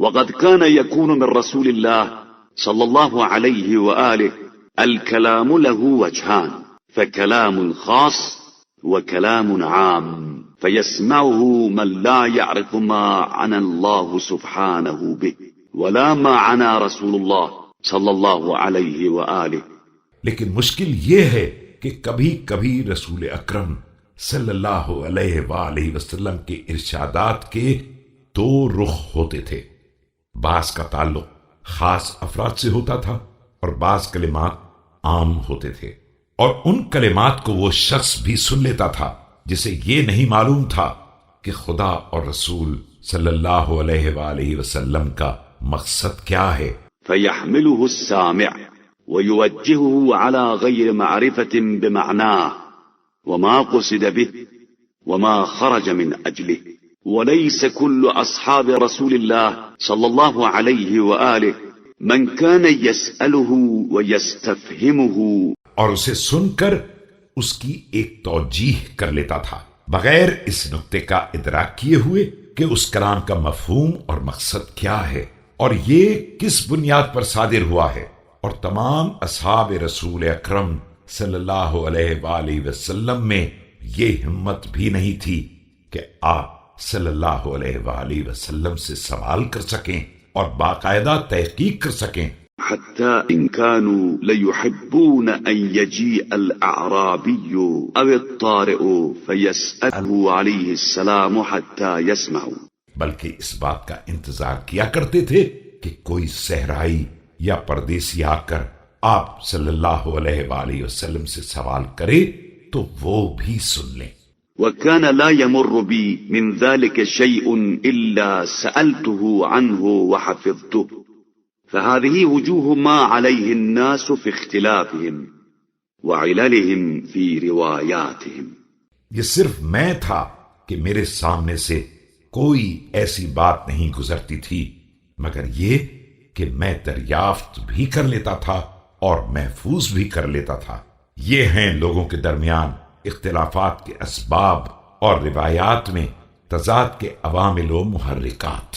وقد كان يكون من رسول الله صلى الله عليه وآله الكلام له وجهان، فكلام خاص وكلام عام، فيسمعه من لا يعرف ما عنى الله سبحانه به ولا ما عنى رسول الله صلى الله عليه وآله۔ لیکن مشکل یہ ہے کہ کبھی کبھی رسول اکرم صلی اللہ علیہ وآلہ وسلم کے ارشادات کے دو رخ ہوتے تھے، بعض کا تعلق خاص افراد سے ہوتا تھا اور بعض کلمات عام ہوتے تھے، اور ان کلمات کو وہ شخص بھی سن لیتا تھا جسے یہ نہیں معلوم تھا کہ خدا اور رسول صلی اللہ علیہ وآلہ وسلم کا مقصد کیا ہے۔ فيحمله السامع ويوجهه على غير معرفة بمعناه وما قصد به وما خرج من أجله، وليس كل أصحاب رسول الله صلى الله عليه وآله من كان يسأله ويستفهمه، اور اسے سن کر اس کی ایک توجیح کر لیتا تھا بغیر اس نقطے کا ادراک کیے ہوئے کہ اس کلام کا مفہوم اور مقصد کیا ہے اور یہ کس بنیاد پر صادر ہوا ہے۔ اور تمام اصحاب رسول اکرم صلی اللہ علیہ وآلہ وسلم میں یہ ہمت بھی نہیں تھی کہ آپ صلی اللہ علیہ وآلہ وسلم سے سوال کر سکیں اور باقاعدہ تحقیق کر سکیں۔ حتى إن كانوا ليحبون أن يجيء الأعرابي أو الطارئ فيسأله عليه السلام حتى يسمعوا، بلکہ اس بات کا انتظار کیا کرتے تھے کہ کوئی صحرائی یا پردیسی آ کر آپ صلی اللہ علیہ وآلہ وسلم سے سوال کرے تو وہ بھی سن لیں۔ وكان لا يمر بي من ذلك شيء إلا سألته عنه وحفظته، فهذه وجوه ما عليه الناس في اختلافهم وعللهم في رواياتهم۔ یہ صرف میں تھا کہ میرے سامنے سے کوئی ایسی بات نہیں گزرتی تھی مگر یہ کہ میں دریافت بھی کر لیتا تھا اور محفوظ بھی کر لیتا تھا۔ یہ ہیں لوگوں کے درمیان اختلافات کے اسباب اور روایات میں تضاد کے عوامل و محرکات۔